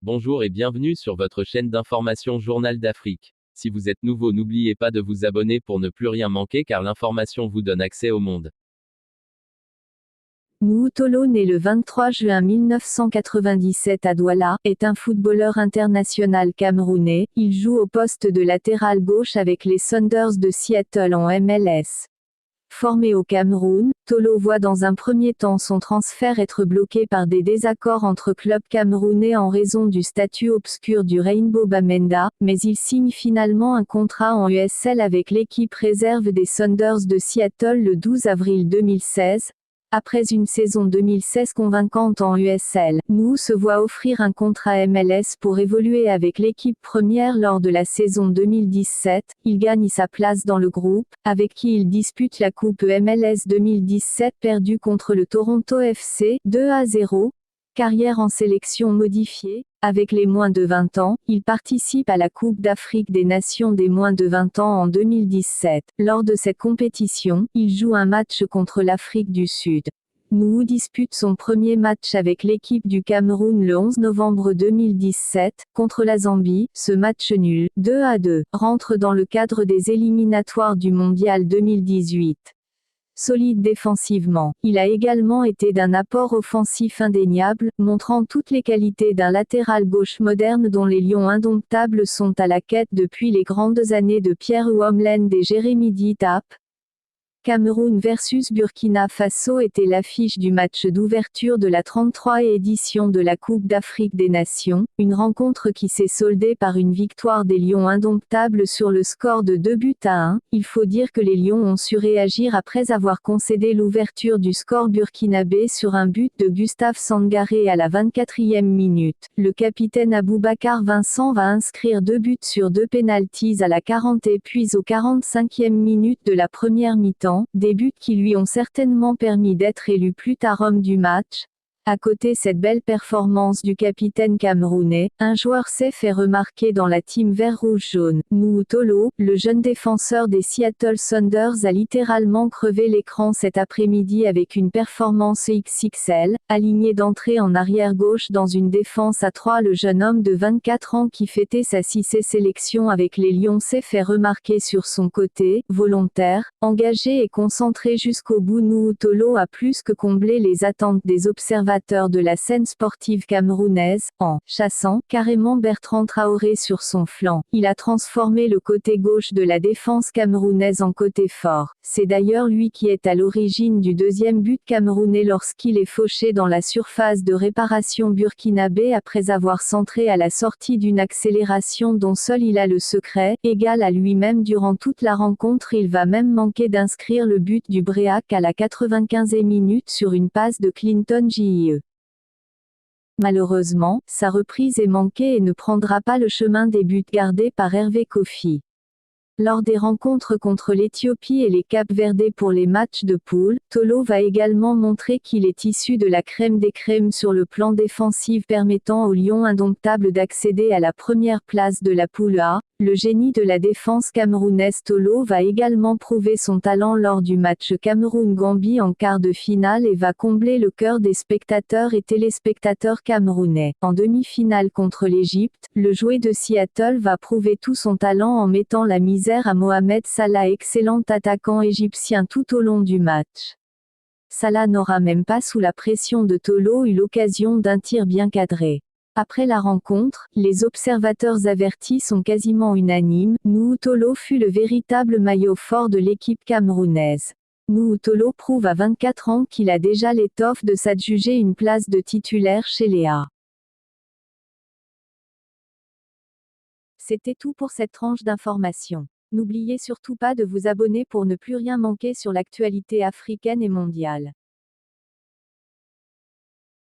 Bonjour et bienvenue sur votre chaîne d'information Journal d'Afrique. Si vous êtes nouveau, n'oubliez pas de vous abonner pour ne plus rien manquer car l'information vous donne accès au monde. Nuhu Tolo, né le 23 juin 1997 à Douala, est un footballeur international camerounais. Il joue au poste de latéral gauche avec les Sounders de Seattle en MLS. Formé au Cameroun, Tolo voit dans un premier temps son transfert être bloqué par des désaccords entre clubs camerounais en raison du statut obscur du Rainbow Bamenda, mais il signe finalement un contrat en USL avec l'équipe réserve des Sounders de Seattle le 12 avril 2016. Après une saison 2016 convaincante en USL, Nuhu se voit offrir un contrat MLS pour évoluer avec l'équipe première lors de la saison 2017. Il gagne sa place dans le groupe, avec qui il dispute la Coupe MLS 2017 perdue contre le Toronto FC 2-0. Carrière en sélection modifiée. Avec les moins de 20 ans, il participe à la Coupe d'Afrique des Nations des moins de 20 ans en 2017. Lors de cette compétition, il joue un match contre l'Afrique du Sud. Nuhu dispute son premier match avec l'équipe du Cameroun le 11 novembre 2017, contre la Zambie. Ce match nul, 2-2, rentre dans le cadre des éliminatoires du Mondial 2018. Solide défensivement, il a également été d'un apport offensif indéniable, montrant toutes les qualités d'un latéral gauche moderne dont les lions indomptables sont à la quête depuis les grandes années de Pierre Ouamlène et Jérémy Ditap. Cameroun versus Burkina Faso était l'affiche du match d'ouverture de la 33e édition de la Coupe d'Afrique des Nations, une rencontre qui s'est soldée par une victoire des Lions indomptables sur le score de 2-1. Il faut dire que les Lions ont su réagir après avoir concédé l'ouverture du score burkinabé sur un but de Gustave Sangaré à la 24e minute. Le capitaine Aboubacar Vincent va inscrire 2 buts sur 2 pénaltys à la 40e puis aux 45e minute de la première mi-temps. Des buts qui lui ont certainement permis d'être élu plus tard homme du match. À côté cette belle performance du capitaine camerounais, un joueur s'est fait remarquer dans la team vert-rouge-jaune. Nuhu Tolo, le jeune défenseur des Seattle Sounders a littéralement crevé l'écran cet après-midi avec une performance XXL, aligné d'entrée en arrière-gauche dans une défense à 3. Le jeune homme de 24 ans qui fêtait sa 6e sélection avec les Lions s'est fait remarquer sur son côté, volontaire, engagé et concentré jusqu'au bout. Nuhu Tolo a plus que comblé les attentes des observateurs de la scène sportive camerounaise, en chassant carrément Bertrand Traoré sur son flanc. Il a transformé le côté gauche de la défense camerounaise en côté fort. C'est d'ailleurs lui qui est à l'origine du deuxième but camerounais lorsqu'il est fauché dans la surface de réparation burkinabé après avoir centré à la sortie d'une accélération dont seul il a le secret, égal à lui-même durant toute la rencontre. Il va même manquer d'inscrire le but du Bréac à la 95e minute sur une passe de Clinton J.I.E. Malheureusement, sa reprise est manquée et ne prendra pas le chemin des buts gardés par Hervé Kofi. Lors des rencontres contre l'Éthiopie et les Cap-Verdais pour les matchs de poule, Tolo va également montrer qu'il est issu de la crème des crèmes sur le plan défensif permettant aux Lions indomptables d'accéder à la première place de la poule A. Le génie de la défense camerounaise Tolo va également prouver son talent lors du match Cameroun-Gambie en quart de finale et va combler le cœur des spectateurs et téléspectateurs camerounais. En demi-finale contre l'Égypte, le joueur de Seattle va prouver tout son talent en mettant la misère à Mohamed Salah, excellent attaquant égyptien tout au long du match. Salah n'aura même pas sous la pression de Tolo eu l'occasion d'un tir bien cadré. Après la rencontre, les observateurs avertis sont quasiment unanimes, Nuhu Tolo fut le véritable maillot fort de l'équipe camerounaise. Nuhu Tolo prouve à 24 ans qu'il a déjà l'étoffe de s'adjuger une place de titulaire chez les A. C'était tout pour cette tranche d'information. N'oubliez surtout pas de vous abonner pour ne plus rien manquer sur l'actualité africaine et mondiale.